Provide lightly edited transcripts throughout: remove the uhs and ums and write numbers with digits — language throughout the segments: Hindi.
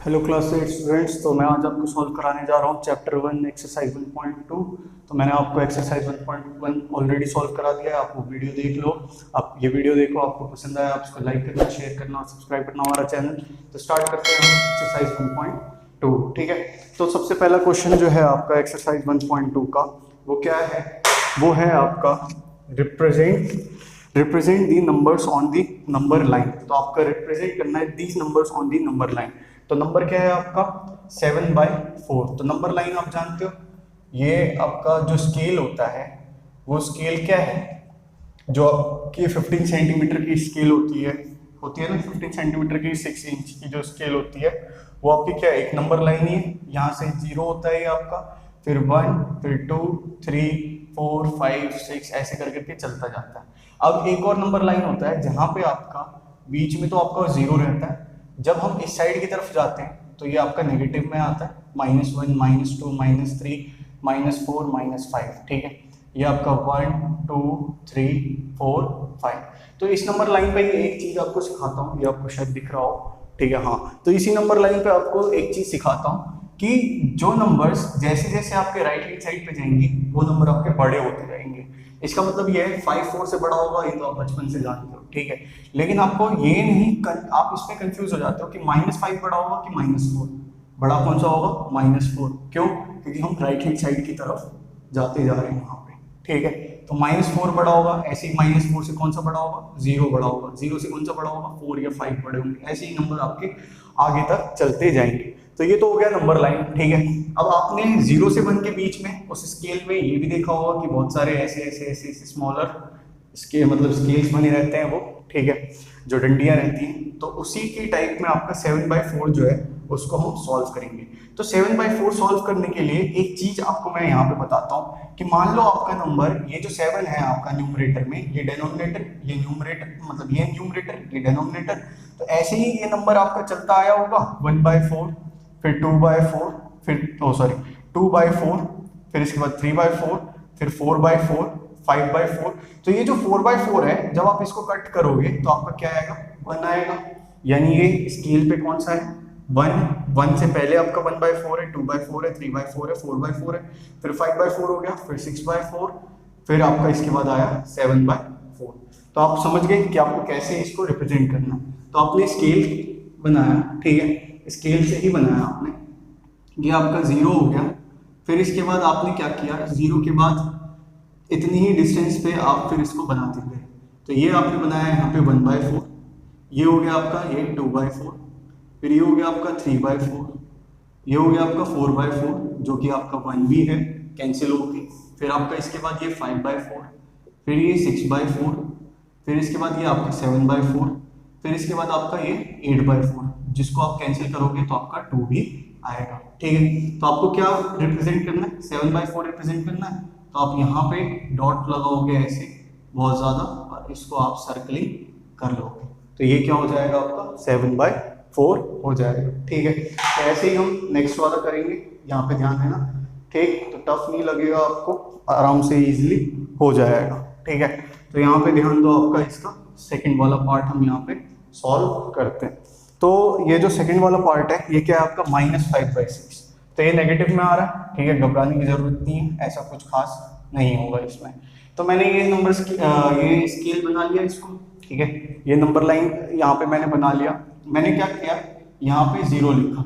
Hello class 8 students. तो मैं आज आपको सॉल्व कराने जा रहा हूँ चैप्टर 1 एक्सरसाइज 1.2। तो मैंने आपको एक्सरसाइज 1.1 ऑलरेडी सॉल्व करा दिया है। आप वो वीडियो देख लो। आप ये वीडियो देखो, आपको पसंद आया आप इसको लाइक करना, शेयर करना और सब्सक्राइब करना हमारा चैनल। तो स्टार्ट करते हैं हम एक्सरसाइज 1.2। ठीक है, तो सबसे पहला क्वेश्चन जो है आपका एक्सरसाइज 1.2 का वो क्या है? वो है आपका represent the numbers on the number line. तो आपका रिप्रेजेंट करना है these numbers on the number line. तो नंबर क्या है आपका 7/4। तो नंबर लाइन आप जानते हो, ये आपका जो स्केल होता है वो स्केल क्या है? जो आपकी 15 सेंटीमीटर की स्केल होती है ना, 15 सेंटीमीटर की 6 इंच की जो स्केल होती है वो आपकी क्या है? एक नंबर लाइन ही है। यहाँ से 0 होता है आपका, फिर 1, फिर 2, 3, 4, 5, 6 ऐसे कर करके चलता जाता है। अब एक और नंबर लाइन होता है जहाँ पे आपका बीच में तो आपका 0 रहता है। जब हम इस साइड की तरफ जाते हैं तो ये आपका नेगेटिव में आता है, -1, -2, -3, -4, -5। ठीक है, ये आपका 1, 2, 3, 4, 5। तो इस नंबर लाइन पे एक चीज आपको सिखाता हूँ, ये आपको शायद दिख रहा हो। ठीक है, हाँ, तो इसी नंबर लाइन पे आपको एक चीज सिखाता हूँ कि जो नंबर्स जैसे जैसे आपके राइट हैंड साइड पे जाएंगे वो नंबर आपके बड़े होते जाएंगे। इसका मतलब ये है 5 4 से बड़ा होगा, ये तो आप बचपन से जानते हो। ठीक है, लेकिन आपको ये नहीं आप इसमें कंफ्यूज हो जाते हो कि -5 बड़ा होगा कि -4। बड़ा कौन सा होगा? -4। क्यों? क्योंकि हम राइट हैंड साइड की तरफ जाते जा रहे हैं वहां पे। ठीक है, तो -4 बड़ा होगा। ऐसे ही -4 से कौन सा बड़ा होगा? 0 बड़ा होगा। 0 से कौन सा बड़ा होगा? 4 या 5 बड़े होंगे। ऐसे ही नंबर आपके आगे तक चलते जाएंगे। तो ये तो हो गया नंबर लाइन। ठीक है, अब आपने 0 से 1 के बीच में उस स्केल में ये भी देखा होगा कि बहुत सारे ऐसे ऐसे ऐसे ऐसे स्मॉलर स्केल मतलब स्केल्स बने रहते हैं वो। ठीक है, जो डंडियां रहती हैं, तो उसी की टाइप में आपका 7/4 जो है उसको हम सॉल्व करेंगे। तो 7/4 सॉल्व करने के लिए एक चीज आपको मैं यहाँ पे बताता हूँ कि मान लो आपका नंबर ये जो 7 है आपका न्यूमरेटर में, ये डेनोमिनेटर, ये न्यूमरेटर, मतलब ये न्यूमरेटर, ये डेनोमिनेटर। तो ऐसे ही ये नंबर आपका चलता आया होगा 1/4, फिर 2/4, फिर 2/4, फिर इसके बाद 3/4, फिर 4/4, 5/4। तो ये जो 4/4 है, जब आप इसको कट करोगे तो आपका क्या आएगा? 1 आएगा। यानी ये स्केल पे कौन सा है? 1 से पहले आपका 1/4 है, 2/4 है, 3/4 है, 4/4 है, फिर 5/4 हो गया, फिर 6/4, फिर आपका इसके बाद आया 7/4। तो आप समझ गए कि आपको कैसे इसको रिप्रेजेंट करना है। तो आपने स्केल बनाया, ठीक है, स्केल से ही बनाया आपने। ये आपका 0 हो गया। फिर इसके बाद आपने क्या किया? 0 के बाद इतनी ही डिस्टेंस पे आप फिर इसको बनाते गए। तो ये आपने बनाया यहाँ पे 1/4, ये हो गया आपका ये 2/4, फिर ये हो गया आपका 3/4, ये हो गया आपका 4/4 जो कि आपका 1 भी है, कैंसिल हो गई। फिर आपका इसके बाद ये 5/4, फिर ये 6/4, फिर इसके बाद ये आपका 7/4, फिर इसके बाद आपका ये 8/4, जिसको आप कैंसिल करोगे तो आपका 2 भी आएगा। ठीक है, तो आपको क्या रिप्रेजेंट करना है? 7/4 रिप्रेजेंट करना है। तो आप यहाँ पे डॉट लगाओगे ऐसे बहुत ज्यादा, और इसको आप सर्कलिंग कर लोगे। तो ये क्या हो जाएगा? आपका 7/4 हो जाएगा। ठीक है, तो ऐसे ही हम नेक्स्ट वाला करेंगे। यहाँ पे ध्यान देना, ठीक, तो टफ नहीं लगेगा आपको, आराम से इजीली हो जाएगा। ठीक है, तो यहाँ पे ध्यान दो, आपका इसका सेकंड वाला पार्ट हम यहाँ पे सॉल्व करते हैं। तो ये जो सेकंड वाला पार्ट है ये क्या है आपका? -5/6। तो ये नेगेटिव में आ रहा है। ठीक है, घबराने की जरूरत नहीं है, ऐसा कुछ खास नहीं होगा इसमें। तो मैंने ये नंबर्स ये स्केल बना लिया इसको। ठीक है, ये नंबर लाइन यहाँ पे मैंने बना लिया। मैंने क्या किया? यहाँ पे 0 लिखा।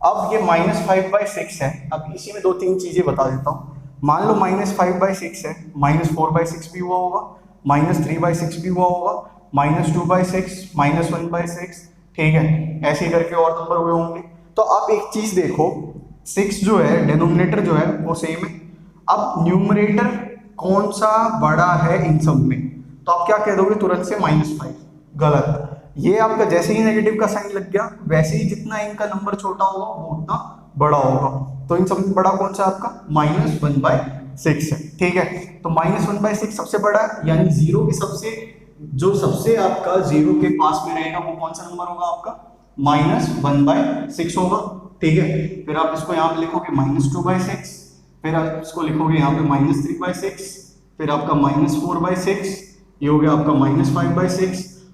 अब ये -5/6 है। अब इसी में 2-3 चीजें बता देता हूँ। मान लो -5/6 है, -4/6 भी हुआ होगा, -3/6 भी हुआ होगा, -2/6, -1/6। ठीक है, ऐसे ही करके और नंबर हुए होंगे। तो आप एक चीज देखो, 6 जो है डेनोमिनेटर जो है वो सेम है। अब न्यूमरेटर कौन सा बड़ा है इन सब में? तो आप क्या कह दोगे तुरंत से? -5। गलत। ये आपका जैसे ही नेगेटिव का साइन लग गया वैसे ही जितना इनका नंबर छोटा होगा वो उतना बड़ा होगा। तो इन सब में बड़ा कौन सा आपका? -1/6 है। ठीक है, तो -1/6 सबसे बड़ा है, यानी 0 के सबसे आपका 0 के पास में रहेगा वो कौन सा नंबर होगा? आपका -1/6 होगा। ठीक है, फिर आप इसको यहाँ पे लिखोगे -2/6, फिर आप इसको लिखोगे यहाँ पे -3/6, फिर आपका -4/6, ये हो गया आपका -5/6,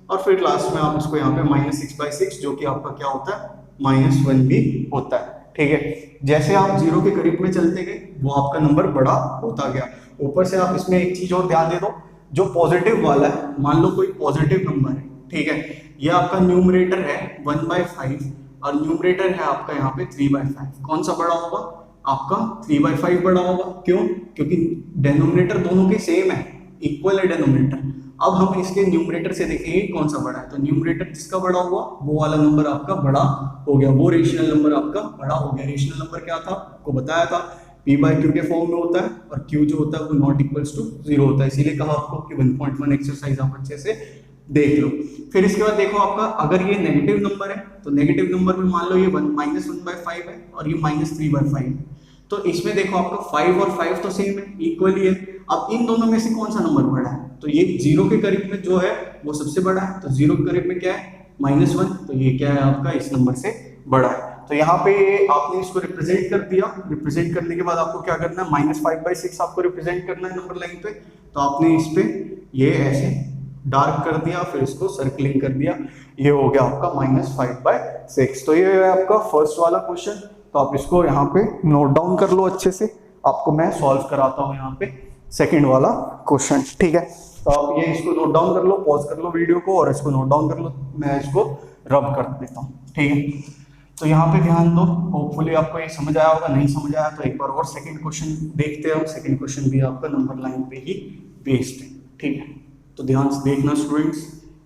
और फिर लास्ट में आप इसको यहाँ पे -6/6 जो कि आपका क्या होता है? -1 भी होता है। ठीक है, जैसे आप 0 के करीब में चलते गए वो आपका नंबर बड़ा होता गया। ऊपर से आप इसमें एक चीज और ध्यान दे दो, जो पॉजिटिव वाला है, मान लो कोई पॉजिटिव नंबर है, ठीक है, ये आपका न्यूमरेटर है 1/5 और न्यूमरेटर है आपका यहाँ पे 3/5। कौन सा बड़ा होगा? आपका 3/5 बड़ा होगा। क्यों? क्योंकि डेनोमिनेटर दोनों के सेम है, इक्वल है डेनोमिनेटर। अब हम इसके न्यूमरेटर से देखेंगे कौन सा बड़ा है, तो न्यूमरेटर जिसका बड़ा हुआ वो वाला नंबर आपका बड़ा हो गया, वो रेशनल नंबर आपका बड़ा हो गया। रेशनल नंबर क्या था, आपको बताया था, p/q के फॉर्म में होता है और q जो होता है वो नॉट इक्वल्स टू 0 होता है। इसीलिए कहा आपको कि 1.1 एक्सरसाइज आप अच्छे से देख लो। फिर इसके बाद देखो आपका, अगर ये नेगेटिव नंबर है तो नेगेटिव नंबर में मान लो ये -1/5 है और ये -3/5 है, तो इसमें देखो आपका 5 और 5 तो सेम है, इक्वली है। अब इन दोनों में से कौन सा नंबर बड़ा है, तो ये 0 के करीब में जो है वो सबसे बड़ा है, तो 0 के करीब में क्या है -1, तो ये क्या है आपका इस नंबर से बड़ा है। तो यहाँ पे आपने इसको रिप्रेजेंट कर दिया। रिप्रेजेंट करने के बाद आपको क्या करना है, -5/6 आपको रिप्रेजेंट करना है नंबर लाइन पे। तो आपने इस पे ये ऐसे डार्क कर दिया, फिर इसको सर्कलिंग कर दिया, ये हो गया आपका -5/6। तो ये है आपका फर्स्ट वाला क्वेश्चन। तो आप इसको यहाँ पे नोट डाउन कर लो अच्छे से, आपको मैं सॉल्व कराता हूँ यहाँ पे सेकंड वाला क्वेश्चन। ठीक है, तो आप ये इसको नोट डाउन कर लो, पॉज कर लो वीडियो को और इसको नोट डाउन कर लो, मैं इसको रब कर देता हूँ। ठीक है, तो यहाँ पे ध्यान दो, होपफुली आपको ये समझ आया होगा। नहीं समझ आया तो एक बार और सेकंड क्वेश्चन देखते हो। सेकंड क्वेश्चन भी आपका नंबर लाइन पे ही बेस्ड है। ठीक है, तो ध्यान से देखना स्टूडेंट्स,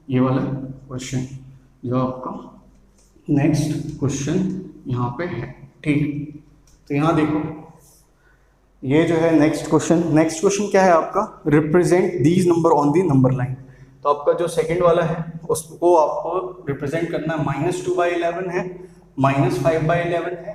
ये वाला क्वेश्चन जो आपका नेक्स्ट क्वेश्चन यहाँ पे है। ठीक, तो यहाँ देखो, ये जो है नेक्स्ट क्वेश्चन क्या है आपका, represent these number on the number line. तो आपका जो सेकंड वाला है उसको आपको रिप्रेजेंट करना है, -2/11 है, -5/11 है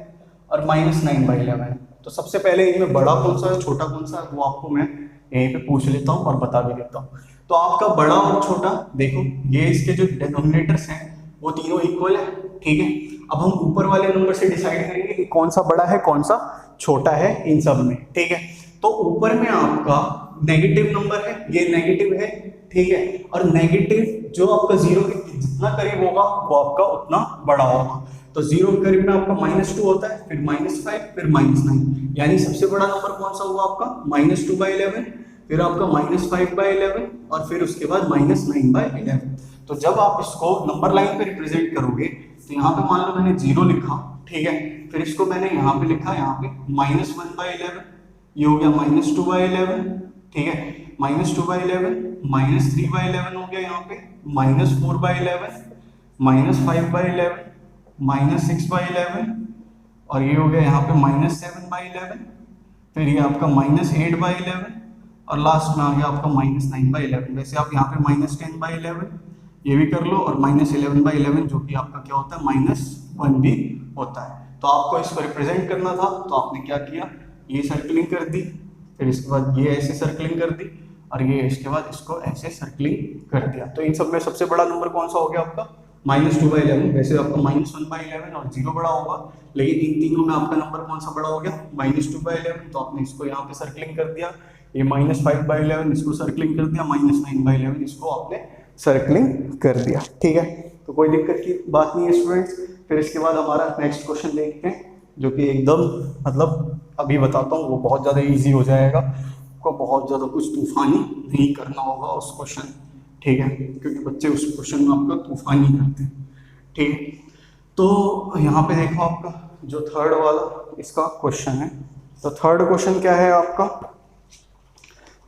और -9/11 है। तो सबसे पहले इनमें बड़ा कौन सा है, छोटा कौन सा है, वो आपको मैं यहीं पे पूछ लेता हूँ और बता भी देता हूँ। तो आपका बड़ा और छोटा देखो, ये इसके जो डिनोमिनेटर्स हैं वो तीनों इक्वल है। ठीक है, अब हम ऊपर वाले नंबर से डिसाइड करेंगे कि कौन सा बड़ा है कौन सा छोटा है इन सब में। ठीक है, तो ऊपर में आपका नेगेटिव नंबर है, ये नेगेटिव है। ठीक है, और नेगेटिव जो आपका 0 के जितना करीब होगा वो आपका उतना बड़ा होगा। तो 0 के करीब में आपका -2 होता है, फिर -5, फिर -9, यानी सबसे बड़ा नंबर कौन सा हुआ आपका -2/11, फिर आपका -5/11 और फिर उसके बाद -9/11। तो जब आप इसको नंबर लाइन पे रिप्रेजेंट करोगे तो यहाँ पे मान लो मैंने 0 लिखा, ठीक है, फिर इसको मैंने यहाँ पे लिखा, यहाँ पे -1/11, ये हो गया -2/11। ठीक है, -2/11, -3/11 हो गया, यहाँ पे -4/11, -5/11, -6/11 और ये हो गया यहाँ पे -7/11, फिर ये आपका -8/11 और लास्ट में आ गया आपका -9/11। वैसे आप यहाँ पे -10/11 ये भी कर लो और -11/11 जो कि आपका क्या होता है -1 भी होता है। तो आपको इसको रिप्रेजेंट करना था, तो आपने क्या किया, ये सर्कलिंग कर दी, फिर इसके बाद ये ऐसे सर्कलिंग कर दी और ये इसके बाद इसको ऐसे सर्कलिंग कर दिया। तो इन सब में सबसे बड़ा नंबर कौन सा हो गया आपका -2/11। वैसे आपका -1/11 और 0 बड़ा होगा, लेकिन इन तीनों में आपका नंबर कौन सा बड़ा हो गया -2/11। तो आपने इसको यहाँ पे सर्कलिंग कर दिया, ये -5/11 इसको सर्कलिंग कर दिया, -9/11 इसको आपने सर्कलिंग कर दिया। ठीक है, तो कोई दिक्कत की बात नहीं है स्टूडेंट्स। फिर इसके बाद हमारा नेक्स्ट क्वेश्चन देखते हैं, जो कि एकदम मतलब अभी बताता हूँ वो बहुत ज़्यादा इजी हो जाएगा, आपको बहुत ज़्यादा कुछ तूफानी नहीं करना होगा उस क्वेश्चन। ठीक है, क्योंकि बच्चे उस क्वेश्चन में आपका तूफानी करते हैं। ठीक है, तो यहाँ पे देखो आपका जो थर्ड वाला इसका क्वेश्चन है, तो थर्ड क्वेश्चन क्या है आपका,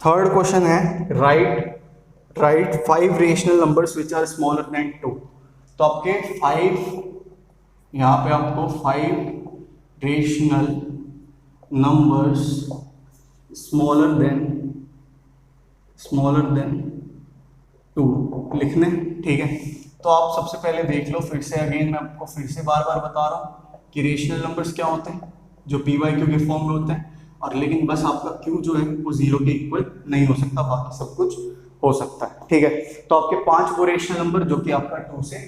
थर्ड क्वेश्चन है right 5 rational numbers which are smaller than 2। तो आपके 5, यहाँ पे आपको 5 रेशनल नंबर्स स्मॉलर देन 2 लिखने। ठीक है, तो आप सबसे पहले देख लो, फिर से अगेन मैं आपको फिर से बार बार बता रहा हूँ कि रेशनल नंबर्स क्या होते हैं, जो p/q के फॉर्म में होते हैं, और लेकिन बस आपका q जो है वो 0 के इक्वल नहीं हो सकता, बाकी सब कुछ हो सकता है। ठीक है, तो आपके 5 वो रेशनल नंबर जो कि आपका 2 से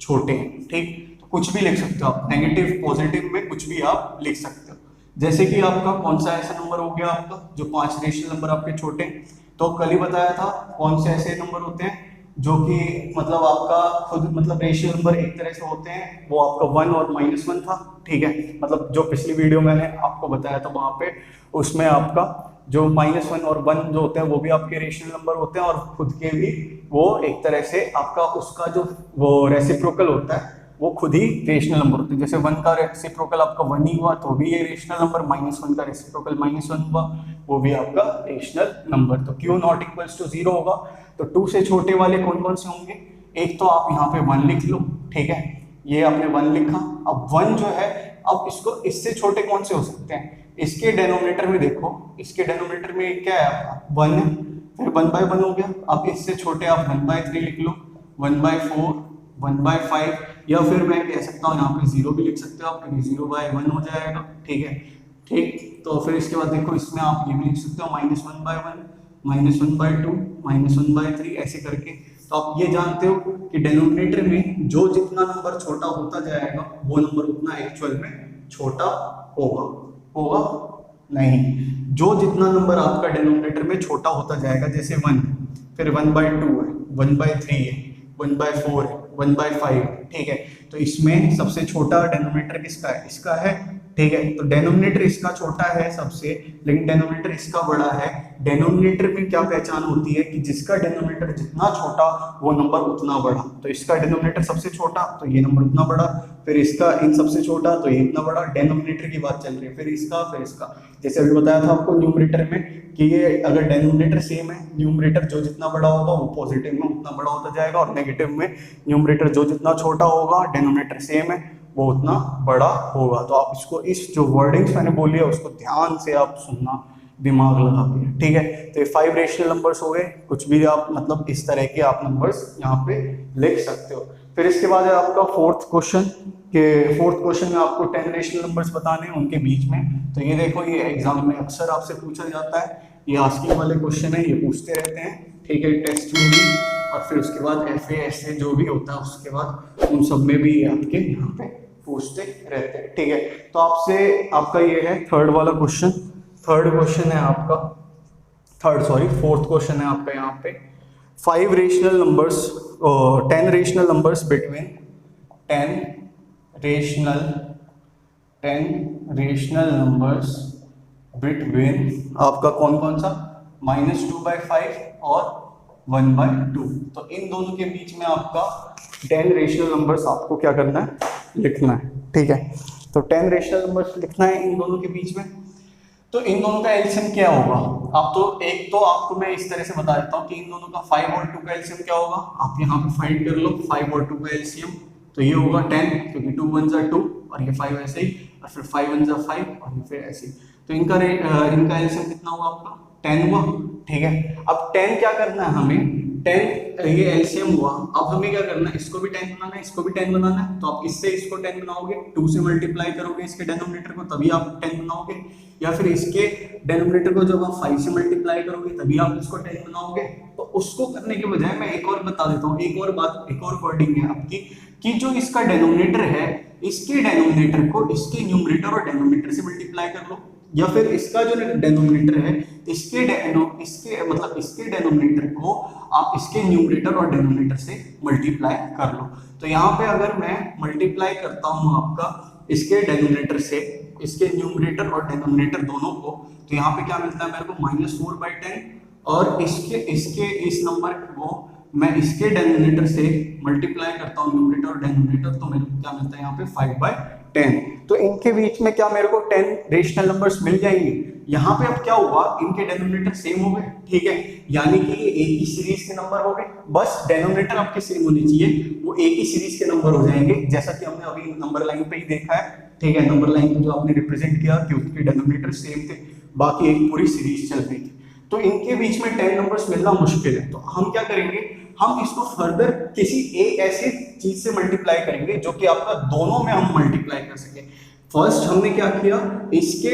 छोटे हैं। ठीक, तो कुछ भी लिख सकते हो आप, नेगेटिव पॉजिटिव में कुछ भी आप लिख सकते हो। जैसे कि आपका कौन सा ऐसा नंबर हो गया आपका जो 5 रेशनल नंबर आपके छोटे हैं, तो कल ही बताया था कौन से ऐसे नंबर होते हैं जो कि मतलब आपका खुद मतलब रेशियो नंबर एक तरह से होते हैं, वो आपका 1 और -1 था, ठीक है। मतलब जो पिछली वीडियो मैंने आपको बताया था वहां पे, उसमें आपका जो -1 और 1 जो होते हैं वो भी आपके रेशनल नंबर होते हैं, और खुद के भी वो एक तरह से आपका उसका जो वो रेसिप्रोकल होता है वो खुद ही रेशनल नंबर होते हैं। जैसे 1 का रेसिप्रोकल आपका 1 ही हुआ तो भी ये रेशनल नंबर, -1 का रेसिप्रोकल -1 हुआ वो भी आपका रेशनल नंबर। तो Q नॉट इक्वल्स टू 0 होगा। तो 2 से छोटे वाले कौन कौन से होंगे? एक तो आप यहाँ पे 1 लिख लो, ठीक है, ये आपने 1 लिखा। अब 1 जो है, अब इसको इससे छोटे कौन से हो सकते हैं? इसके डेनोमिनेटर में देखो, इसके डेनोमिनेटर में क्या है आपका 1 है, फिर 1/1 हो गया। अब इससे छोटे आप 1/3 लिख लो, 1/4, 1/5, या फिर मैं कह सकता हूँ यहाँ पे 0 भी लिख सकते हो आप, क्योंकि 0/1 हो जाएगा, ठीक है। ठीक, तो फिर इसके बाद देखो इसमें आप ये भी लिख सकते हो -1/1, -1/2, -1/3 ऐसे करके। तो आप ये जानते हो कि डेनोमिनेटर में जो जितना नंबर छोटा होता जाएगा वो नंबर उतना एक्चुअल में छोटा होगा। होगा नहीं, जो जितना नंबर आपका डेनोमिनेटर में छोटा होता जाएगा, जैसे 1, फिर 1/2 है, 1/3 है, 1/4 है, 1/5, ठीक है। तो इसमें सबसे छोटा डेनोमिनेटर किसका है? इसका है, ठीक है। तो डेनोमिनेटर इसका छोटा है सबसे, लेकिन डेनोमिनेटर इसका बड़ा है। डेनोमिनेटर में क्या पहचान होती है कि जिसका डेनोमिनेटर जितना छोटा वो नंबर उतना बड़ा। तो इसका डेनोमिनेटर सबसे छोटा तो ये नंबर उतना बड़ा, फिर इसका इन सबसे छोटा तो ये इतना बड़ा। डेनोमिनेटर की बात चल रही है, फिर इसका, फिर इसका। जैसे अभी बताया था आपको न्यूमरेटर में कि ये अगर डेनोमिनेटर सेम है, न्यूमरेटर जो जितना बड़ा होगा वो पॉजिटिव में उतना बड़ा होता जाएगा, और नेगेटिव में न्यूमरेटर जो जितना छोटा होगा, डेनोमिनेटर सेम है, वो उतना बड़ा होगा। तो आप इसको, इस जो वर्डिंग्स मैंने बोली है उसको ध्यान से आप सुनना, दिमाग लगा के, ठीक है। तो ये 5 रेशनल नंबर्स हो गए। कुछ भी आप मतलब इस तरह के आप नंबर्स यहाँ पे लिख सकते हो। फिर इसके बाद है आपका फोर्थ क्वेश्चन, के फोर्थ क्वेश्चन में आपको 10 रेशनल नंबर्स बताने हैं उनके बीच में। तो ये देखो, ये एग्जाम में अक्सर आपसे पूछा जाता है, ये आस्किंग वाले क्वेश्चन है, ये पूछते रहते हैं, ठीक है, टेस्ट में भी, और फिर उसके बाद FA SA जो भी होता है उसके बाद उन सब में भी आपके यहाँ पे पूछते रहते हैं, ठीक है। तो आपसे आपका ये है थर्ड वाला क्वेश्चन, थर्ड क्वेश्चन है आपका, फोर्थ क्वेश्चन है आपका यहाँ पे। 5 rational numbers, 10 rational numbers between 10 rational numbers between आपका कौन कौन सा, -2/5 और 1/2। तो इन दोनों के बीच में आपका 10 रेशनल नंबर्स आपको क्या करना है, लिखना है, ठीक है। तो 10 रेशनल नंबर्स लिखना है इन दोनों के बीच में। तो इन दोनों का एलसीएम क्या होगा? आप तो एक तो आपको मैं इस तरह से बता देता हूँ कि इन दोनों का 5 और 2 का एलसीएम क्या होगा, आप यहाँ पे फाइंड कर लो 5 और 2 का एलसीएम। तो ये होगा 10, क्योंकि 2 1 जा 2 और ये 5 ऐसे ही, और फिर 5 1 जा 5 और ये फिर ऐसे ही। तो इनका एलसीएम कितना हुआ आपका, 10 हुआ, ठीक है। अब 10 क्या करना है हमें, 10 ये एलसीएम हुआ, अब हमें क्या करना है, इसको भी 10 बनाना है, इसको भी 10 बनाना है। तो आप इससे इसको 10 बनाओगे, 2 से मल्टीप्लाई करोगे इसके डेनोमिनेटर को, तभी आप 10 बनाओगे, या फिर इसके डेनोमिनेटर को जब आप 5 से मल्टीप्लाई करोगे तभी आप इसको 10 बनाओगे। तो उसको करने के बजाय मैं एक और बता देता हूँ, एक और बात, एक और वर्डिंग है आपकी, कि जो इसका डेनोमिनेटर है, इसके डेनोमिनेटर को इसके न्यूमरेटर और डेनोमिनेटर से मल्टीप्लाई कर लो, या फिर इसका जो डेनोमिनेटर है, इसके मतलब इसके डेनोमिनेटर को आप इसके न्यूमरेटर और डेनोमिनेटर से मल्टीप्लाई कर लो। तो यहाँ पे अगर मैं मल्टीप्लाई करता हूँ आपका इसके डेनोमिनेटर से इसके न्यूमरेटर और डेनोमिनेटर दोनों को, तो यहाँ पे क्या मिलता है मेरे को, -4/10, और इस नंबर को मैं इसके डेनोमिनेटर से मल्टीप्लाई करता हूँ न्यूमरेटर और डेनोमिनेटर, तो मेरे को क्या मिलता है यहाँ पे 5/10। तो इनके बीच में क्या मेरे को 10 रेशनल नंबर्स मिल जाएंगे। यहाँ पे अब क्या हुआ, इनके डेनोमिनेटर सेम हो गए, ठीक है, यानी कि ये एक ही सीरीज के नंबर हो गए। बस डेनोमिनेटर आपके सेम होने चाहिए, वो एक ही सीरीज के नंबर हो जाएंगे, जैसा कि हमने अभी नंबर लाइन पे ही देखा है, ठीक है। नंबर लाइन को जो आपने रिप्रेजेंट किया कि उसके डेनोमिनेटर सेम थे, बाकी एक पूरी सीरीज चल रही थी। तो इनके बीच में 10 नंबर्स मिलना मुश्किल है। तो हम क्या करेंगे, हम इसको फर्दर किसी एक ऐसी चीज से मल्टीप्लाई करेंगे जो कि आपका दोनों में हम मल्टीप्लाई कर सके। फर्स्ट हमने क्या किया, इसके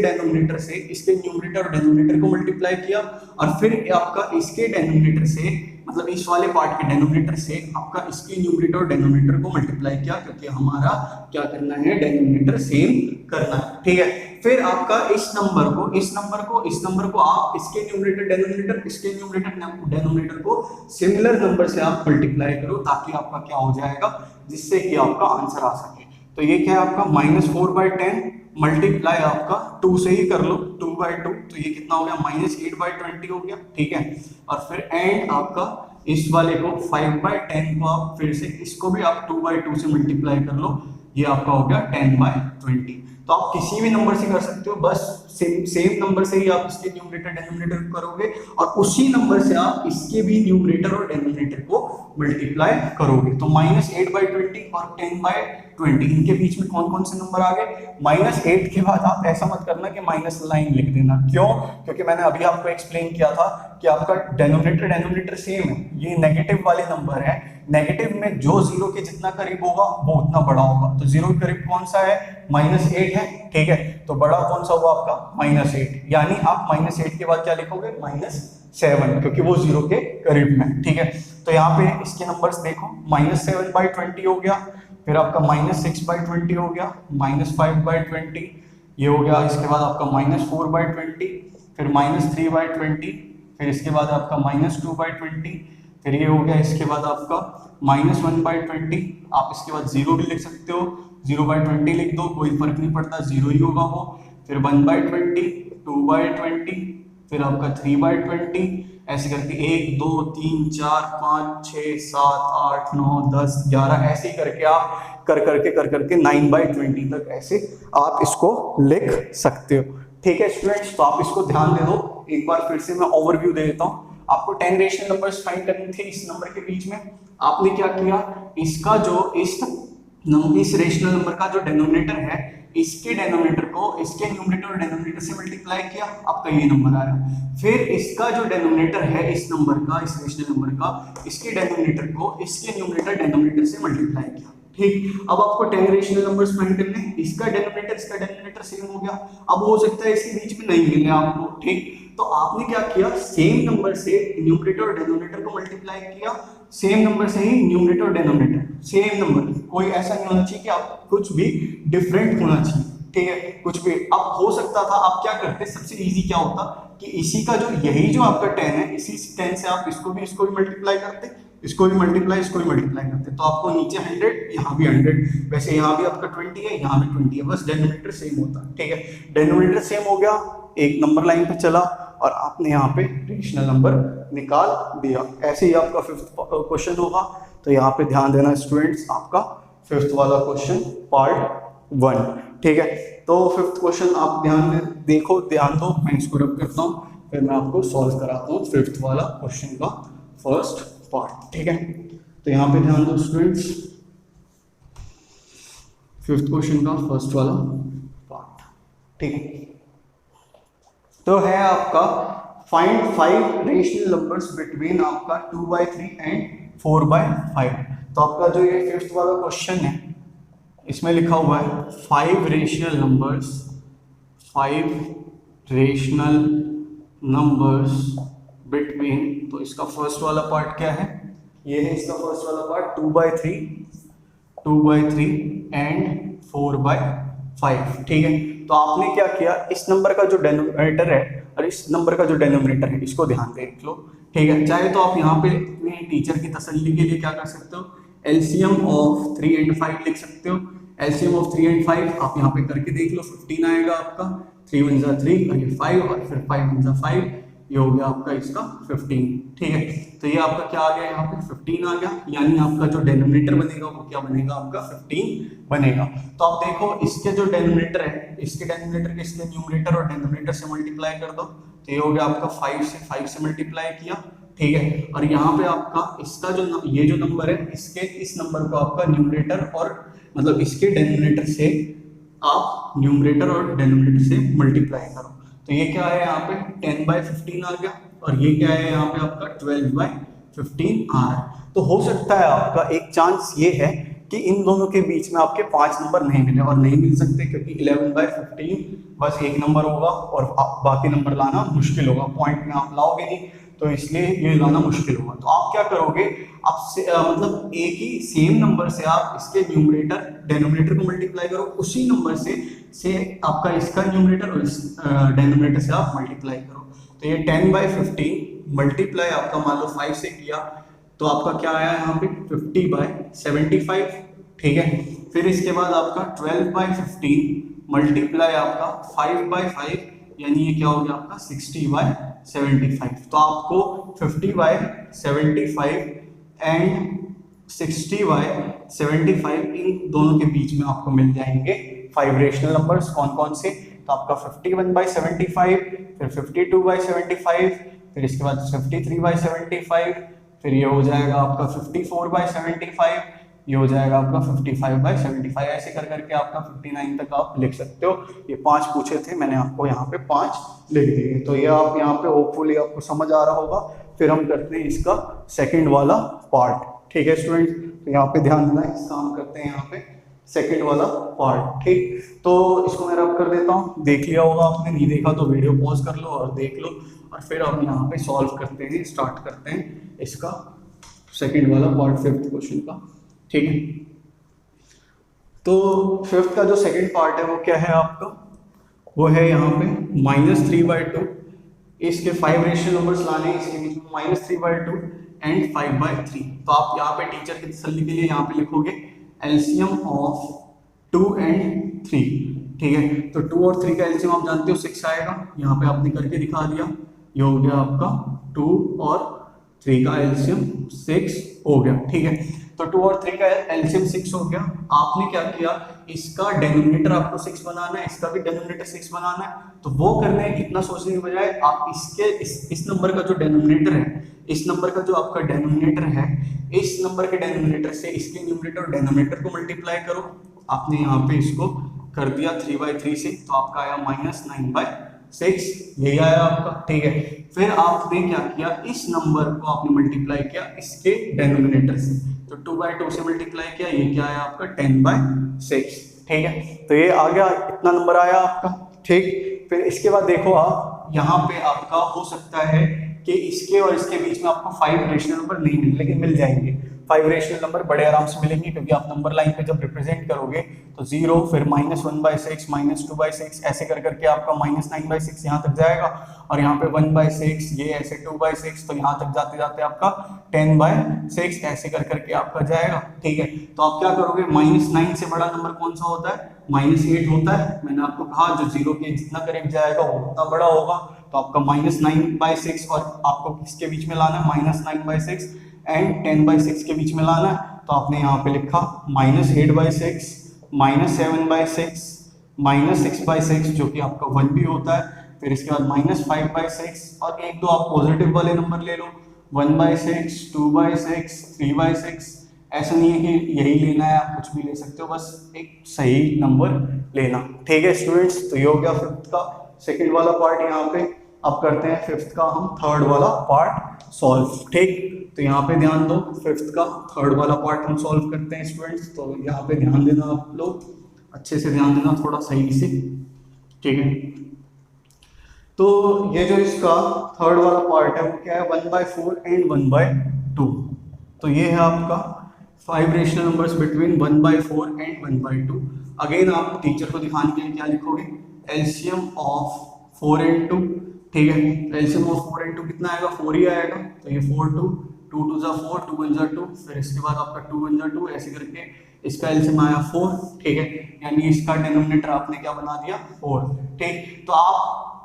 डेनोमिनेटर से इसके न्यूमरेटर और डेनोमिनेटर को मल्टीप्लाई किया, और फिर आपका इसके डेनोमिनेटर से मतलब इस वाले पार्ट के डिनोमिनेटर से आपका इसके न्यूमरेटर और डिनोमिनेटर को मल्टीप्लाई किया, क्योंकि हमारा क्या करना है, डिनोमिनेटर सेम करना है, ठीक है। फिर आपका इस नंबर को आप इसके न्यूमरेटर डिनोमिनेटर, इसके न्यूमरेटर डिनोमिनेटर को सिमिलर नंबर से आप मल्टीप्लाई करो, ताकि आपका क्या हो जाएगा, जिससे कि आपका आंसर आ सके। तो ये क्या है आपका -4/10 मल्टीप्लाई आपका 2 से ही कर लो, 2/2, तो ये कितना हो गया, -8/20 हो गया, ठीक है। और फिर एंड आपका इस वाले को 5/10 को आप फिर से इसको भी आप 2/2 से मल्टीप्लाई कर लो, ये आपका हो गया 10/20। तो आप किसी भी नंबर से कर सकते हो, बस सेम नंबर से ही आप इसके न्यूमरेटर डिनोमिनेटर करोगे और उसी नंबर से आप इसके भी न्यूमरेटर और डिनोमिनेटर को मल्टीप्लाई करोगे। तो -8/20 और 10/20 इनके बीच में कौन कौन से नंबर आ गए, -8 के बाद आप ऐसा मत करना कि माइनस लाइन लिख देना, क्यों, क्योंकि मैंने अभी आपको एक्सप्लेन किया था कि आपका डिनोमिनेटर सेम है, ये नेगेटिव वाले नंबर है, नेगेटिव में जो जीरो के जितना करीब होगा वो उतना बड़ा होगा। तो जीरो के करीब कौन सा है, -8 है, ठीक है। तो बड़ा कौन सा हुआ आपका, -8, यानी आप -8 के बाद क्या लिखोगे, -7, क्योंकि वो जीरो के करीब में, ठीक है। तो यहाँ पे इसके नंबर्स देखो, -7/20 हो गया, फिर आपका -6/20 हो गया, -5/20 ये हो गया, इसके बाद आपका -4/20, फिर -3/20, फिर इसके बाद आपका -2/20, फिर ये हो गया, इसके बाद आपका -1/20, आप इसके बाद 0 भी लिख सकते हो, 0/20 लिख दो, कोई फर्क नहीं पड़ता, 0 ही होगा वो। फिर 1/20, 2/20, फिर आपका 3/20, ऐसे करके 1 2 3 4 5 6 7 8 9 10 11 ऐसे ही करके आप कर करके 9/20 तक ऐसे आप इसको लिख सकते हो, ठीक है स्टूडेंट्स। तो आप इसको ध्यान दे दो, एक बार फिर से मैं ओवरव्यू दे देता हूँ। आपको 10 रेशनल नंबर्स फाइंड करने थे इस नंबर के बीच में, आपने क्या किया, इसका जो इस रेशनल नंबर का जो डिनोमिनेटर है, इसके डिनोमिनेटर को इसके न्यूमरेटर और डिनोमिनेटर से मल्टीप्लाई किया, आपका ये नंबर आया। फिर इसका जो डिनोमिनेटर है इस नंबर का, इस रेशनल नंबर का, इसके डिनोमिनेटर को इसके न्यूमरेटर डिनोमिनेटर से मल्टीप्लाई किया, ठीक। अब आपको 10 रेशनल नंबर्स फाइंड करने हैं, इसका डिनोमिनेटर सेम हो गया। अब हो सकता है इसके बीच में नहीं मिले आपको, ठीक। तो आपने क्या किया, सेम नंबर से न्यूमरेटर और डिनोमिनेटर को मल्टीप्लाई किया, सेम नंबर से ही न्यूमरेटर और डिनोमिनेटर सेम नंबर, कोई ऐसा नहीं होना चाहिए कि आप कुछ भी डिफरेंट होना चाहिए, ठीक है, कुछ भी। अब हो सकता था आप क्या करते, सबसे इजी क्या होता कि इसी का जो यही जो आपका 10 है, इसी 10 से आप इसको भी मल्टीप्लाई करते, इसको भी मल्टीप्लाई करते, तो आपको नीचे 100, यहाँ भी 100, वैसे यहाँ भी आपका 20 है, यहाँ भी 20 है, बस डिनोमिनेटर सेम होता है, ठीक है। डिनोमिनेटर सेम हो गया, एक नंबर लाइन पे चला और आपने यहाँ पे रेशनल नंबर निकाल दिया। ऐसे ही आपका 5th क्वेश्चन होगा, तो यहाँ पे ध्यान देना स्टूडेंट्स, आपका 5th वाला क्वेश्चन पार्ट 1, ठीक है। तो 5th क्वेश्चन आप ध्यान दो, मैं इसको रब करता हूँ, फिर मैं आपको सॉल्व कराता हूँ 5th वाला क्वेश्चन का फर्स्ट पार्ट, ठीक है। तो यहाँ पे ध्यान दो स्टूडेंट्स, 5th क्वेश्चन का फर्स्ट वाला पार्ट, ठीक है। तो है आपका फाइंड 5 रेशनल नंबर्स बिटवीन आपका 2/3 एंड 4/5। तो आपका जो ये 5th वाला क्वेश्चन है, इसमें लिखा हुआ है 5 रेशनल नंबर्स बिटवीन, तो इसका फर्स्ट वाला पार्ट क्या है, ये है इसका फर्स्ट वाला पार्ट, 2/3 एंड 4/5, ठीक है। तो आपने क्या किया, इस नंबर का जो डिनोमिनेटर है और इस नंबर का जो डिनोमिनेटर है, इसको ध्यान देख लो, ठीक है। चाहे तो आप यहाँ पे अपने टीचर की तसल्ली के लिए क्या कर सकते हो, एलसीएम ऑफ 3 एंड 5 लिख सकते हो। एलसीएम ऑफ 3 एंड 5 आप यहाँ पे करके देख लो, 15 आएगा आपका, 3 1 जा 3 और ये 5 और फिर 5 1 जा 5, ये हो गया आपका इसका 15, ठीक है। तो ये आपका क्या आ गया, यहाँ पे 15 आ गया, यानी आपका जो डिनोमिनेटर बनेगा वो क्या बनेगा, आपका 15 बनेगा। तो आप देखो, इसके जो डिनोमिनेटर है, इसके डिनोमिनेटर के इसके न्यूमरेटर और डिनोमिनेटर से मल्टीप्लाई कर दो, तो ये हो गया आपका 5 से मल्टीप्लाई किया, ठीक है। और यहाँ पे आपका इसका जो ये जो नंबर है, इसके इस नंबर को आपका न्यूमरेटर और मतलब इसके डिनोमिनेटर से आप न्यूमरेटर और डिनोमिनेटर से मल्टीप्लाई करो। तो ये क्या है, यहाँ पे 10/15 आ गया, और ये क्या है यहाँ पे आपका 12/15 आ रहा है। तो हो सकता है आपका एक चांस ये है कि इन दोनों के बीच में आपके 5 नंबर नहीं मिले, और नहीं मिल सकते क्योंकि 11/15 बस एक नंबर होगा और बाकी नंबर लाना मुश्किल होगा, पॉइंट में आप लाओगे नहीं। तो इसलिए ये लाना मुश्किल होगा। तो आप क्या करोगे, आप मतलब एक ही सेम नंबर से आप इसके न्यूमरेटर डेनोमिनेटर को मल्टीप्लाई करो, उसी नंबर से आपका इसका न्यूमरेटर और इस डेनोमिनेटर से आप मल्टीप्लाई करो। तो ये 10/15 मल्टीप्लाई आपका मान लो 5 से किया तो आपका क्या आया यहाँ पे 50/75, ठीक है। फिर इसके बाद आपका 12/15 मल्टीप्लाई आपका 5/5, यानी ये क्या हो गया आपका 60/75। तो आपको 50/75 एंड 60/75 इन दोनों के बीच में आपको मिल जाएंगे 5 रेशनल नंबर्स। कौन कौन से, तो आपका 51/75, फिर 52/75, फिर इसके बाद 53/75, फिर ये हो जाएगा आपका 54/75, ये हो जाएगा आपका 55/75। ऐसे कर करके आपका 59 तक आप लिख सकते हो। ये 5 पूछे थे, मैंने आपको यहाँ पे 5 लिख दिए। तो ये आप यहाँ पे होपफुली आपको समझ आ रहा होगा। फिर हम करते हैं इसका सेकंड वाला पार्ट, ठीक है स्टूडेंट। तो यहाँ पे ध्यान देना, इसका हम करते हैं यहाँ पे सेकंड वाला पार्ट, ठीक। तो इसको मैं रब कर देता हूँ, देख लिया होगा आपने, नहीं देखा तो वीडियो पॉज कर लो और देख लो, और फिर हम यहाँ पे सॉल्व करते हैं, स्टार्ट करते हैं इसका सेकंड वाला पार्ट, 5th क्वेश्चन का, ठीक है। तो 5th का जो सेकंड पार्ट है वो क्या है आपका, वो है यहाँ पे -3/2। इसके 5 रेशनल नंबर्स लाने हैं, इसके बीच में -3/2 एंड 5/3। तो आप यहाँ पे टीचर की तसल्ली के लिए यहाँ पे लिखोगे एलसीएम ऑफ 2 एंड 3, ठीक है। तो 2 और 3 का एलसीएम आप जानते हो 6 आएगा, यहाँ पे आपने करके दिखा दिया। ये हो गया आपका 2 और 3 का एलसीएम 6 हो गया, ठीक है। तो 2 और 3 का एलसीएम 6 हो गया। आपने क्या किया, इसका डेनोमिनेटर आपको 6 बनाना है, इसका भी डेनोमिनेटर 6 बनाना है। तो वो करने इतना सोचने के बजाय आप इसके इस नंबर का जो डेनोमिनेटर है, इस नंबर का जो आपका डेनोमिनेटर है, इस नंबर के डेनोमिनेटर से इसके न्यूमरेटर और डेनोमिनेटर को मल्टीप्लाई करो। आपने यहाँ पे इसको कर दिया 3/3 से, तो आपका आया -9/6, यही आया आपका, ठीक है। फिर आपने क्या किया, इस नंबर को आपने मल्टीप्लाई किया इसके डेनोमिनेटर से, तो 2/2 से मल्टीप्लाई किया, ये क्या आया आपका 10/6, ठीक है। तो ये आ गया, इतना नंबर आया आपका, ठीक। फिर इसके बाद देखो आप यहाँ पे आपका हो सकता है कि इसके और इसके बीच में आपको 5 रेशनल नंबर नहीं मिले, लेकिन मिल जाएंगे। 5 रेशनल नंबर बड़े आराम से मिलेंगे, क्योंकि आप नंबर लाइन पे जब रिप्रेजेंट करोगे तो 0, फिर -1/6, -2/6, ऐसे कर करके आपका -9/6 यहाँ तक जाएगा, और यहाँ पे 1/6, ये ऐसे 2/6, तो यहाँ तक जाते जाते आपका 10/6 ऐसे कर करके आपका जाएगा, ठीक है। तो आप क्या करोगे, -9 से बड़ा नंबर कौन सा होता है, -8 होता है। मैंने आपको कहा जो 0 के जितना करीब जाएगा वो उतना बड़ा होगा। तो आपका -9/6 और आपको किसके बीच में लाना है, -9/6 एंड 10/6 के बीच में लाना है। तो आपने यहाँ पे लिखा -8/6, -7/6, -6/6 जो कि आपका 1 भी होता है। फिर इसके बाद -5/6, और एक दो आप पॉजिटिव वाले नंबर ले लो, 1/6, 2/6, 3/6। ऐसा नहीं है कि यही लेना है, आप कुछ भी ले सकते हो, बस एक सही नंबर लेना, ठीक है स्टूडेंट्स। तो ये हो गया 5th का सेकंड वाला पार्ट यहाँ पे। अब करते हैं 5th का हम 3rd वाला पार्ट सॉल्व, ठीक। तो यहाँ पे ध्यान दो, 5th का 3rd वाला पार्ट हम सॉल्व करते हैं स्टूडेंट्स। तो यहाँ पे ध्यान देना, आप लोग अच्छे से ध्यान देना, थोड़ा सही से, ठीक है। तो ये जो इसका 3rd वाला पार्ट है वो क्या है, 1/4 एंड 1/2। तो ये है आपका 5 rational numbers between 1/4 and 1/2। Again आप टीचर को दिखाने के लिए क्या लिखोगे, एलसीएम ऑफ 4 एंड 2, ठीक है। एलसीएम ऑफ 4 एंड 2 कितना आएगा, 4 ही आएगा। तो ये 4 2 2 जा 4, 2 1 जा 2, फिर इसके बाद आपका 2 1 जा 2, ऐसे करके इसका एलसीएम आया 4, ठीक है। यानी इसका डेनोमिनेटर आपने क्या बना दिया, 4, ठीक। तो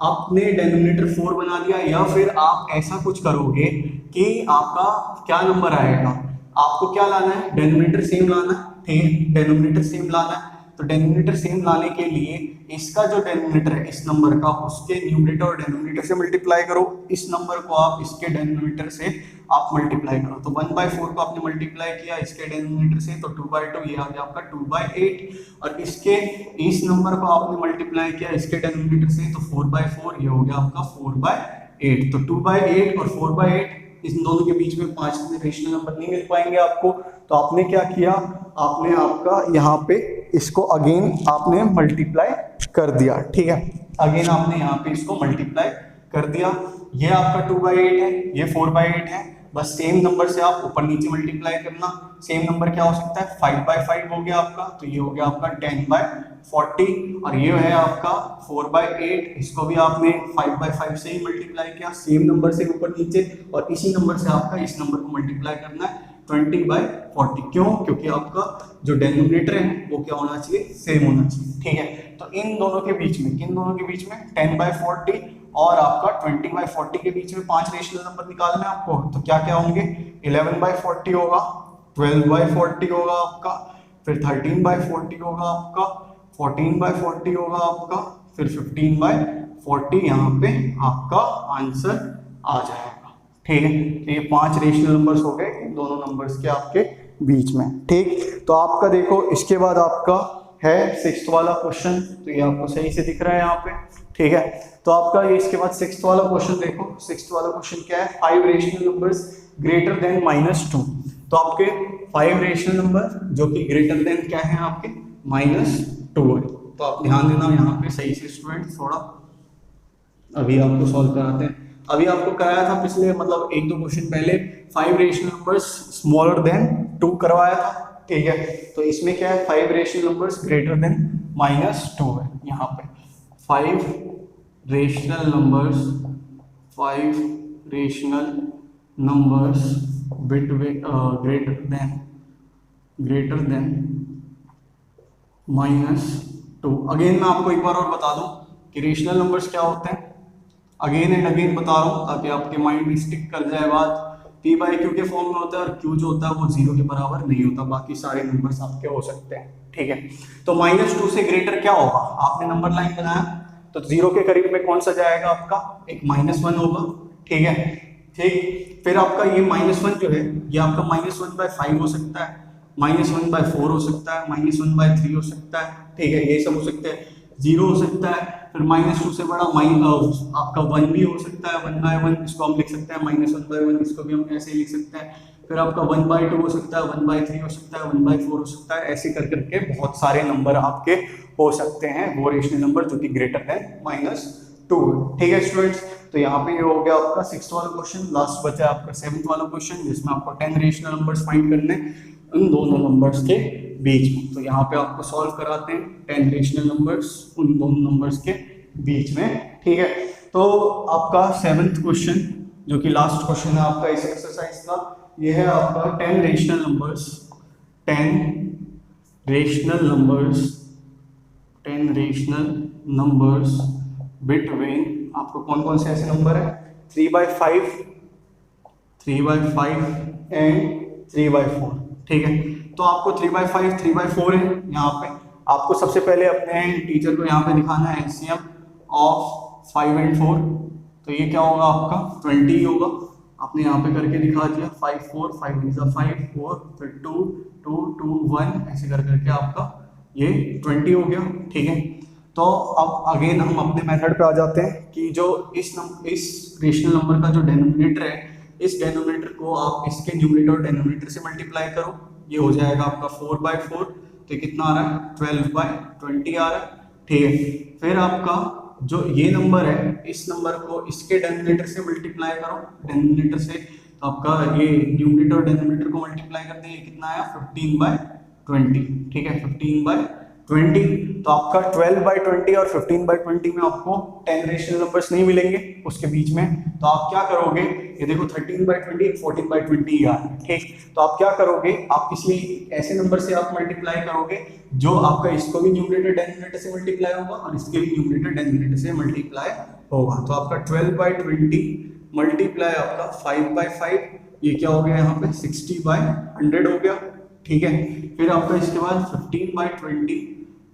आपने डेनोमिनेटर 4 बना दिया, या फिर आप ऐसा कुछ करोगे कि आपका क्या नंबर आएगा, आपको क्या लाना है, डेनोमिनेटर सेम लाना है, ठीक है। डेनोमिनेटर सेम लाना है, तो डेनोमिनेटर सेम लाने के लिए इसका जो डेनोमिनेटर है इस नंबर का, उसके न्यूमरेटर और डेनोमिनेटर से मल्टीप्लाई करो। इस नंबर को आप इसके डेनोमिनेटर से आप मल्टीप्लाई करो। तो 1/4 को आपने मल्टीप्लाई किया इसके डेनोमिनेटर से, तो 2/2 ये आ गया आपका 2/8, और इसके इस नंबर को आपने मल्टीप्लाई किया इसके डेनोमिनेटर से, तो 4/4 ये हो गया आपका 4/8। तो 2/8 और 4/8 इन दोनों के बीच में 5 रेशनल नंबर नहीं मिल पाएंगे आपको। तो आपने क्या किया, आपने आपका यहाँ पे इसको अगेन आपने मल्टीप्लाई कर दिया, ठीक है। अगेन आपने यहाँ पे इसको मल्टीप्लाई कर दिया। ये आपका 2/8 है, ये 4/8 है, बस सेम नंबर से आप ऊपर नीचे मल्टीप्लाई करना। सेम नंबर क्या हो सकता है, 5/5 हो गया आपका, तो ये हो गया आपका 10/40, और ये है आपका 4/8, इसको भी आपने 5/5 से ही मल्टीप्लाई किया, सेम नंबर से ऊपर नीचे, और इसी नंबर से आपका इस नंबर को मल्टीप्लाई करना है 20/40। क्यों? क्योंकि आपका जो डेनोमिनेटर है वो क्या होना चाहिए, सेम होना चाहिए। ठीक है, तो इन दोनों के बीच में, किन दोनों के बीच में, 10/40 और आपका 20/40 के बीच में 5 रेशनल नंबर निकालना है आपको। तो क्या क्या होंगे, 11/40 होगा, 12/40 होगा आपका, फिर 13/40 होगा आपका, 14/40 होगा आपका, फिर 15/40, यहाँ पे आपका आंसर आ जाएगा। ठीक है, तो ये 5 रेशनल नंबर्स हो गए इन दोनों नंबर्स के आपके बीच में। ठीक, तो आपका देखो इसके बाद आपका है 6th वाला क्वेश्चन, तो ये आपको सही से दिख रहा है यहाँ पे। ठीक है, तो आपका ये इसके बाद 6th वाला क्वेश्चन देखो। 6th वाला क्वेश्चन क्या है, 5 रेशनल नंबर्स ग्रेटर देन -2। तो आपके 5 रेशनल नंबर जो कि ग्रेटर देन क्या है आपके, -2 है। तो आप ध्यान देना यहाँ पे सही से स्टूडेंट, थोड़ा अभी आपको सॉल्व कराते हैं। अभी आपको कराया था पिछले मतलब 1-2 क्वेश्चन पहले 5 रेशनल नंबर्स स्मॉलर देन 2 करवाया था। ठीक है, तो इसमें क्या है, 5 रेशनल नंबर्स ग्रेटर देन -2 है। यहाँ पे 5 rational numbers between greater than -2। Again मैं आपको एक बार और बता दूं कि रेशनल नंबर्स क्या होते हैं, अगेन एंड अगेन बता रहा हूँ ताकि आपके माइंड में स्टिक कर जाए बात। p/q के फॉर्म में होता है, और q जो होता है वो 0 के बराबर नहीं होता, बाकी सारे नंबर्स आपके हो सकते हैं। ठीक है, तो -2 से ग्रेटर क्या होगा, आपने नंबर लाइन बनाया तो 0 के करीब में कौन सा जाएगा आपका, एक -1 होगा। ठीक है, ठीक, फिर आपका ये -1 जो है ये आपका -1/5 हो सकता है, -1/4 हो सकता है, -1/3 हो सकता है। ठीक है, ये सब हो सकते हैं, 0 हो सकता है, फिर -2 से बड़ा आपका 1 भी हो सकता है, 1/1 इसको हम लिख सकते हैं, -1/1 इसको भी हम ऐसे ही लिख सकते हैं, फिर आपका 1/2 हो सकता है, 1/3 हो सकता है, 1/4 हो सकता है, ऐसे कर करके बहुत सारे नंबर आपके हो सकते हैं, वो रेशनल नंबर जो कि ग्रेटर देन -2। ठीक है स्टूडेंट्स, तो यहाँ पे ये हो गया आपका 6th वाला क्वेश्चन। लास्ट बचा आपका 7th वाला क्वेश्चन, जिसमें आपको 10 रेशनल नंबर्स फाइंड करने उन दोनों नंबर्स के बीच में। तो यहाँ पे आपको सॉल्व कराते हैं 10 रेशनल नंबर्स उन दोनों नंबर्स के बीच में। ठीक है, तो आपका 7th क्वेश्चन जो कि लास्ट क्वेश्चन है आपका इस एक्सरसाइज का, ये है आपका 10 रेशनल नंबर्स बिटवीन, आपको कौन कौन से ऐसे नंबर है, 3/5 एंड 3/4। ठीक है, तो आपको 3/5 3/4 है। यहाँ पे आपको सबसे पहले अपने टीचर को यहाँ पे दिखाना है एलसीएम ऑफ 5 एंड 4। तो ये क्या होगा आपका 20 होगा, आपने यहाँ पे करके दिखा दिया, 5 4 5 5 4, फिर 2 2 2 1, ऐसे कर करके आपका ये 20 हो गया। ठीक है, तो अब अगेन हम अपने मेथड पे आ जाते हैं कि जो इस रेशनल नंबर का जो डेनोमिनेटर है, इस डेनोमिनेटर को आप इसके न्यूमरेटर और डेनोमिनेटर से मल्टीप्लाई करो, ये हो जाएगा आपका 4/4, तो कितना आ रहा है 12/20 आ रहा है। ठीक है, फिर आपका जो ये नंबर है, इस नंबर को इसके डेनोमिनेटर से मल्टीप्लाई करो, डेनोमिनेटर से, तो आपका ये न्यूमरेटर और डेनोमिनेटर को मल्टीप्लाई करते हैं, कितना आया 15/20। ठीक है, 15/20, तो आपका 12/20 और 15/20 में आपको 10 रेशनल नंबर्स नहीं मिलेंगे उसके बीच में, तो आप क्या करोगे, ये देखो 13/20 14/20 आ रहा है। ठीक, तो आप क्या करोगे, आप किसी ऐसे नंबर से आप मल्टीप्लाई करोगे जो आपका इसको भी न्यूमरेटर डेनोमिनेटर से मल्टीप्लाई होगा और इसके भी न्यूमरेटर डेनोमिनेटर से मल्टीप्लाई होगा। तो आपका 12/20 मल्टीप्लाई आपका 5/5, ये क्या हो गया यहाँ पे 60/100 हो गया। ठीक है, फिर आपका इसके बाद 15/20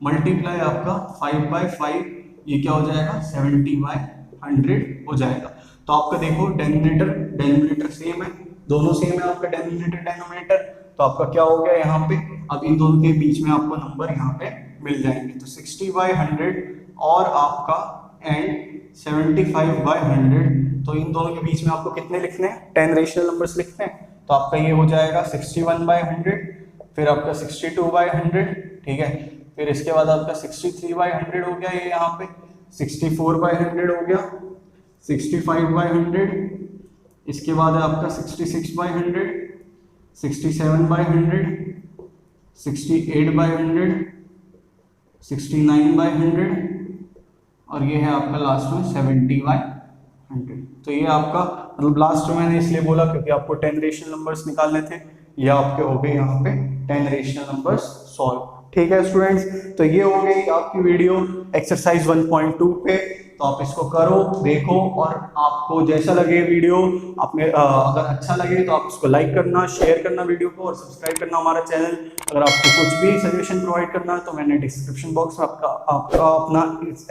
मल्टीप्लाई आपका 5/5, ये क्या हो जाएगा 70/100 हो जाएगा। तो आपका देखो डेनोमिनेटर सेम है, दोनों सेम है आपका डेनोमिनेटर डेनोमिनेटर, तो आपका क्या हो गया यहाँ पे, अब इन दोनों के बीच में आपको नंबर यहाँ पे मिल जाएंगे। तो 60/100 और आपका एंड 75/100, तो इन दोनों के बीच में आपको कितने लिखने हैं, 10 रेशनल नंबर्स लिखने हैं। तो आपका ये हो जाएगा 61/100, फिर आपका 62/100। ठीक है, फिर इसके बाद आपका 63/100 हो गया, ये यहाँ पे 64/100 हो गया, 65/100, इसके बाद है आपका 66/100, 67/100, 68/100, 69/100 और ये है आपका लास्ट में 70/100। तो ये आपका मतलब लास्ट में मैंने इसलिए बोला क्योंकि आपको 10 रेशनल नंबर्स निकालने थे, ये आपके हो गए यहाँ पे 10 रेशनल नंबर्स सॉल्व। ठीक है स्टूडेंट्स, तो ये हो गई आपकी वीडियो एक्सरसाइज 1.2 पे। तो आप इसको करो, देखो और आपको जैसा लगे वीडियो, आप में अगर अच्छा लगे तो आप इसको लाइक करना, शेयर करना वीडियो को और सब्सक्राइब करना हमारा चैनल। अगर आपको कुछ भी सजेशन प्रोवाइड करना है तो मैंने डिस्क्रिप्शन बॉक्स में आपका अपना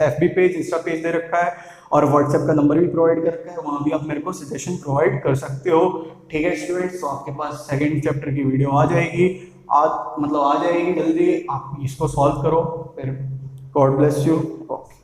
FB पेज, इंस्टा पेज दे रखा है और व्हाट्सएप का नंबर भी प्रोवाइड कर रखा है, वहाँ भी आप मेरे को सजेशन प्रोवाइड कर सकते हो। ठीक है स्टूडेंट्स, तो आपके पास सेकेंड चैप्टर की वीडियो आ जाएगी, आ जाएगी जल्दी। आप इसको सॉल्व करो फिर। God bless you. ओके।